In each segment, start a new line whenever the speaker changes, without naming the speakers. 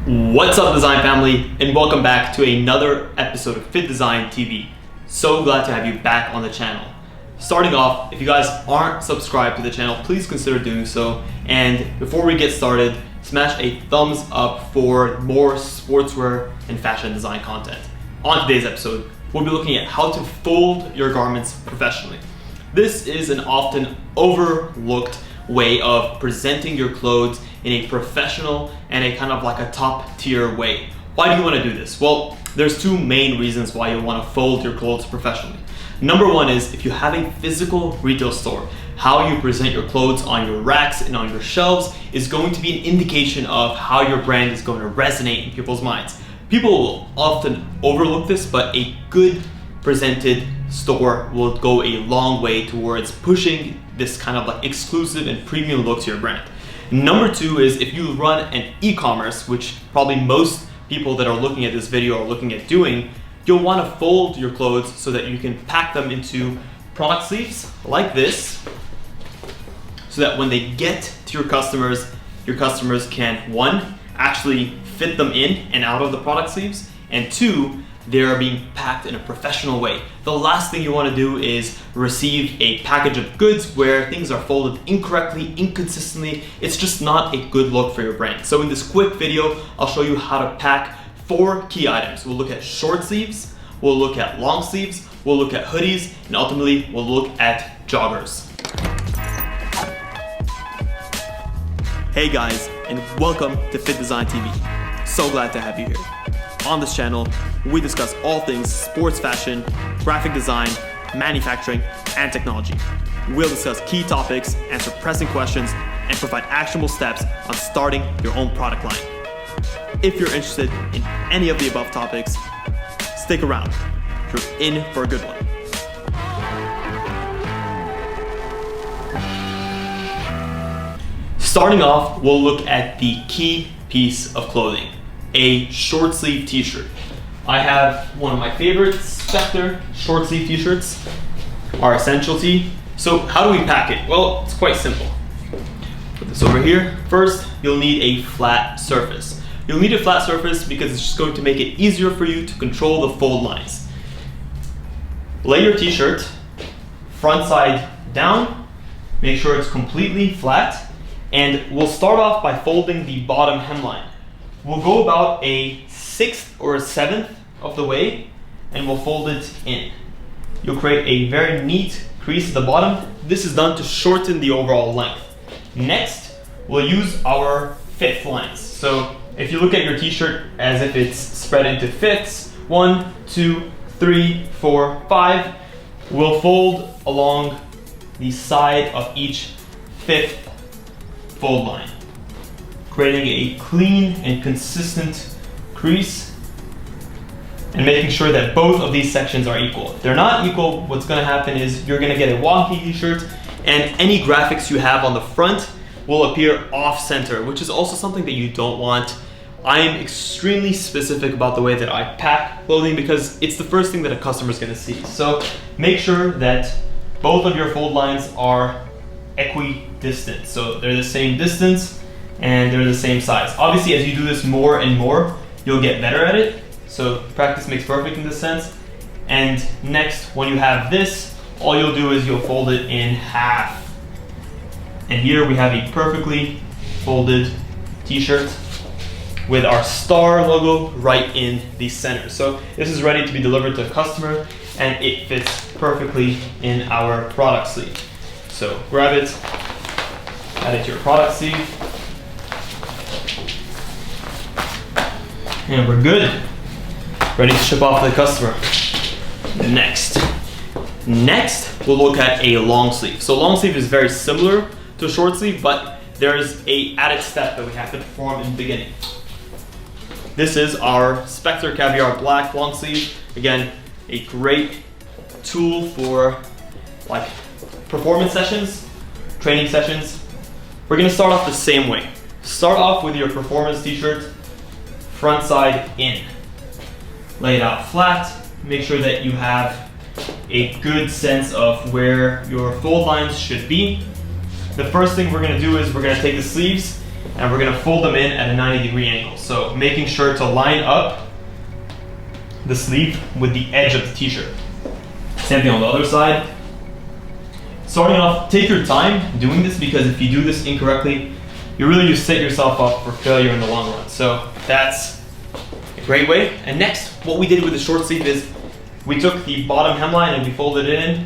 What's up, design family, and welcome back to another episode of Fittdesign TV. So glad to have you back on the channel. Starting off, if you guys aren't subscribed to the channel, please consider doing so. And before we get started, smash a thumbs up for more sportswear and fashion design content. On today's episode, we'll be looking at how to fold your garments professionally. This is an often overlooked way of presenting your clothes in a professional and a kind of like a top tier way. Why do you want to do this? Well, there's two main reasons why you want to fold your clothes professionally. Number one is if you have a physical retail store, how you present your clothes on your racks and on your shelves is going to be an indication of how your brand is going to resonate in people's minds. People will often overlook this, but a good presented store will go a long way towards pushing this kind of like exclusive and premium look to your brand. Number two is if you run an e-commerce, which probably most people that are looking at this video are looking at doing, you'll want to fold your clothes so that you can pack them into product sleeves like this, so that when they get to your customers can, one, actually fit them in and out of the product sleeves, and two, they are being packed in a professional way. The last thing you want to do is receive a package of goods where things are folded incorrectly, inconsistently. It's just not a good look for your brand. So in this quick video, I'll show you how to pack 4 key items. We'll look at short sleeves, we'll look at long sleeves, we'll look at hoodies, and ultimately we'll look at joggers. Hey guys, and welcome to Fittdesign TV. So glad to have you here. On this channel, we discuss all things sports fashion, graphic design, manufacturing, and technology. We'll discuss key topics, answer pressing questions, and provide actionable steps on starting your own product line. If you're interested in any of the above topics, stick around. You're in for a good one. Starting off, we'll look at the key piece of clothing. A short sleeve t-shirt. I have one of my favorite Spectre short sleeve t-shirts, our essential tee. So how do we pack it? Well, it's quite simple. Put this over here. First, you'll need a flat surface. You'll need a flat surface because it's just going to make it easier for you to control the fold lines. Lay your t-shirt front side down. Make sure it's completely flat. And we'll start off by folding the bottom hemline. We'll go about a 1/6 or a 1/7 of the way, and we'll fold it in. You'll create a very neat crease at the bottom. This is done to shorten the overall length. Next, we'll use our fifth lines. So if you look at your t-shirt as if it's spread into fifths, 1, 2, 3, 4, 5, we'll fold along the side of each fifth fold line, creating a clean and consistent crease and making sure that both of these sections are equal. If they're not equal, what's going to happen is you're going to get a wonky t-shirt, and any graphics you have on the front will appear off center, which is also something that you don't want. I am extremely specific about the way that I pack clothing because it's the first thing that a customer is going to see. So make sure that both of your fold lines are equidistant, so they're the same distance and they're the same size. Obviously, as you do this more and more, you'll get better at it. So practice makes perfect in this sense. And next, when you have this, all you'll do is you'll fold it in half. And here we have a perfectly folded t-shirt with our star logo right in the center. So this is ready to be delivered to a customer, and it fits perfectly in our product sleeve. So grab it, add it to your product sleeve, and we're good. Ready to ship off to the customer. Next, we'll look at a long sleeve. So long sleeve is very similar to a short sleeve, but there's a added step that we have to perform in the beginning. This is our Spectre Caviar Black long sleeve. Again, a great tool for like performance sessions, training sessions. We're gonna start off the same way. Start off with your performance t-shirt, front side in. Lay it out flat. Make sure that you have a good sense of where your fold lines should be. The first thing we're gonna do is we're gonna take the sleeves and we're gonna fold them in at a 90-degree angle. So making sure to line up the sleeve with the edge of the t-shirt. Same thing on the other side. Starting off, take your time doing this, because if you do this incorrectly, you really just set yourself up for failure in the long run. So that's a great way. And next, what we did with the short sleeve is we took the bottom hemline and we folded it in.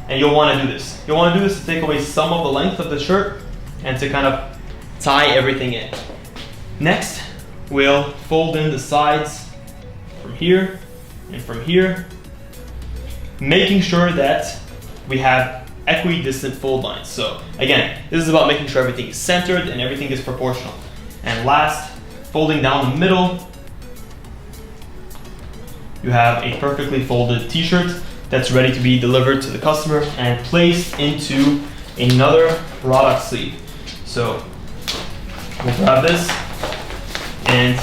And you'll want to do this. You'll want to do this to take away some of the length of the shirt and to kind of tie everything in. Next, we'll fold in the sides from here and from here, making sure that we have equidistant fold lines. So again, this is about making sure everything is centered and everything is proportional. And last, folding down the middle, you have a perfectly folded t-shirt that's ready to be delivered to the customer and placed into another product sleeve. So we'll grab this and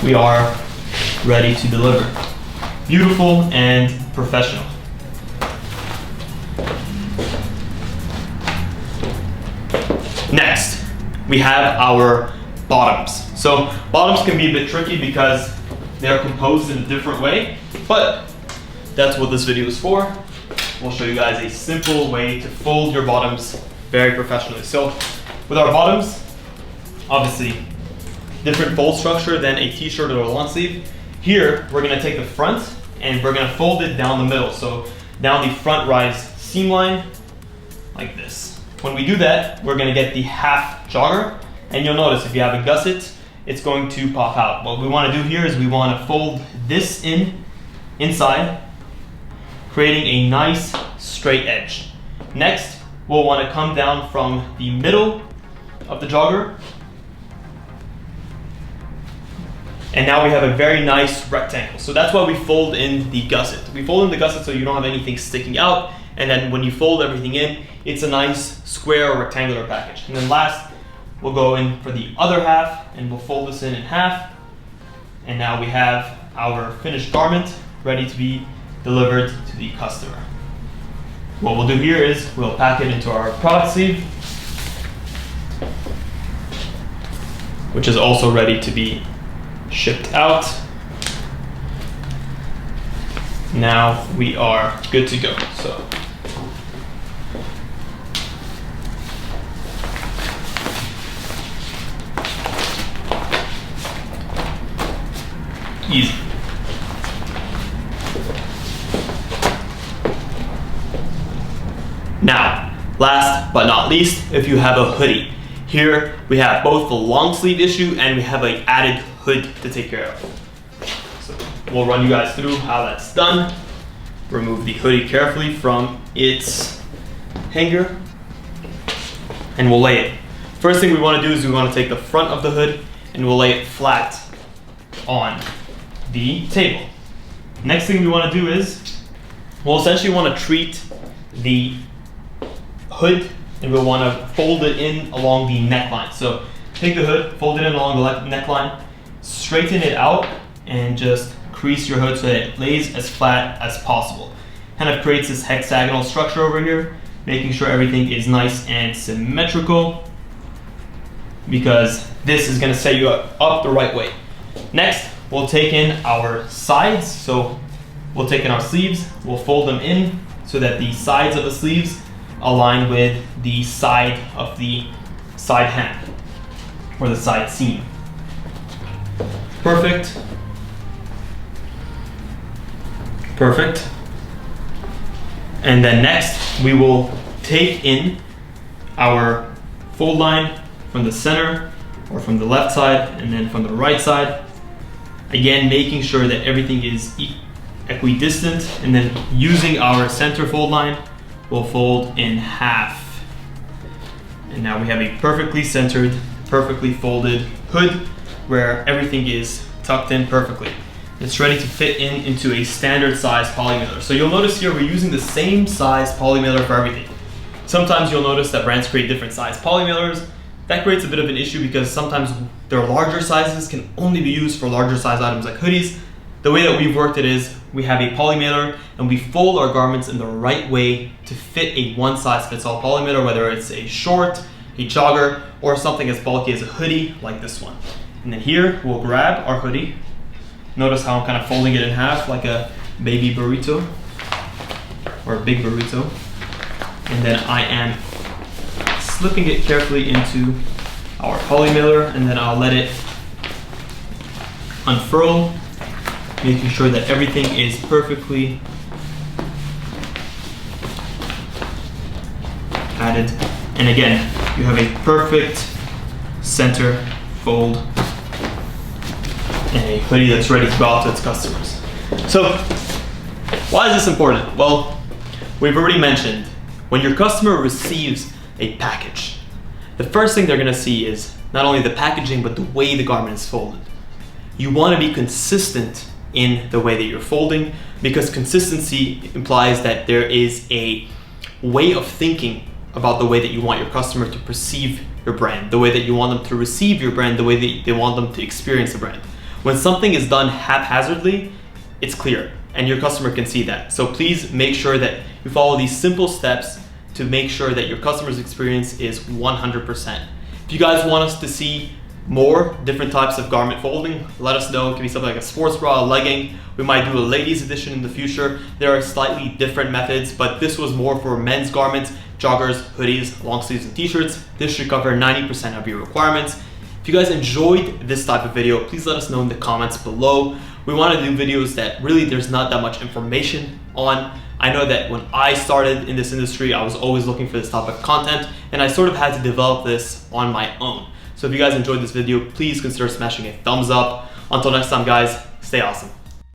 we are ready to deliver. Beautiful and professional. Next, we have our bottoms. So bottoms can be a bit tricky because they're composed in a different way, but that's what this video is for. We'll show you guys a simple way to fold your bottoms very professionally. So with our bottoms, obviously different fold structure than a t-shirt or a long sleeve. Here, we're gonna take the front and we're gonna fold it down the middle. So down the front rise seam line, like this. When we do that, we're gonna get the half jogger, and you'll notice if you have a gusset, it's going to pop out. What we wanna do here is we wanna fold this inside, creating a nice straight edge. Next, we'll wanna come down from the middle of the jogger, and now we have a very nice rectangle. So that's why we fold in the gusset. We fold in the gusset so you don't have anything sticking out, and then when you fold everything in, it's a nice square or rectangular package. And then last, we'll go in for the other half and we'll fold this in half. And now we have our finished garment ready to be delivered to the customer. What we'll do here is we'll pack it into our product sleeve, which is also ready to be shipped out. Now we are good to go. So easy. Now, last but not least, if you have a hoodie. Here we have both the long sleeve issue and we have an added hood to take care of. So we'll run you guys through how that's done. Remove the hoodie carefully from its hanger and we'll lay it. First thing we want to do is we want to take the front of the hood and we'll lay it flat on the table. Next thing we want to do is we'll essentially want to treat the hood and we'll want to fold it in along the neckline. So take the hood, fold it in along the neckline, straighten it out, and just crease your hood so that it lays as flat as possible. Kind of creates this hexagonal structure over here, making sure everything is nice and symmetrical, because this is going to set you up the right way. Next, we'll take in our sides. So we'll take in our sleeves, we'll fold them in so that the sides of the sleeves align with the side of the side hem or the side seam. Perfect. Perfect. And then next we will take in our fold line from the center or from the left side and then from the right side. Again, making sure that everything is equidistant, and then using our center fold line, we'll fold in half. And now we have a perfectly centered, perfectly folded hood where everything is tucked in perfectly. It's ready to fit into a standard size poly mailer. So you'll notice here we're using the same size poly mailer for everything. Sometimes you'll notice that brands create different size poly mailers. That creates a bit of an issue because sometimes their larger sizes can only be used for larger size items like hoodies. The way that we've worked it is we have a poly mailer and we fold our garments in the right way to fit a one-size-fits-all poly mailer, whether it's a short, a jogger, or something as bulky as a hoodie like this one. And then here we'll grab our hoodie. Notice how I'm kind of folding it in half like a baby burrito or a big burrito. And then I am slipping it carefully into our poly mailer, and then I'll let it unfurl, making sure that everything is perfectly added. And again, you have a perfect center fold and a hoodie that's ready to go out to its customers. So why is this important? Well, we've already mentioned when your customer receives a package, the first thing they're gonna see is not only the packaging, but the way the garment is folded. You wanna be consistent in the way that you're folding, because consistency implies that there is a way of thinking about the way that you want your customer to perceive your brand, the way that you want them to receive your brand, the way that they want them to experience the brand. When something is done haphazardly, it's clear and your customer can see that. So please make sure that you follow these simple steps to make sure that your customer's experience is 100%. If you guys want us to see more different types of garment folding, let us know. It can be something like a sports bra, a legging. We might do a ladies edition in the future. There are slightly different methods, but this was more for men's garments, joggers, hoodies, long sleeves, and t-shirts. This should cover 90% of your requirements. If you guys enjoyed this type of video, please let us know in the comments below. We want to do videos that really there's not that much information on. I know that when I started in this industry, I was always looking for this type of content, and I sort of had to develop this on my own. So if you guys enjoyed this video, please consider smashing a thumbs up. Until next time, guys, stay awesome.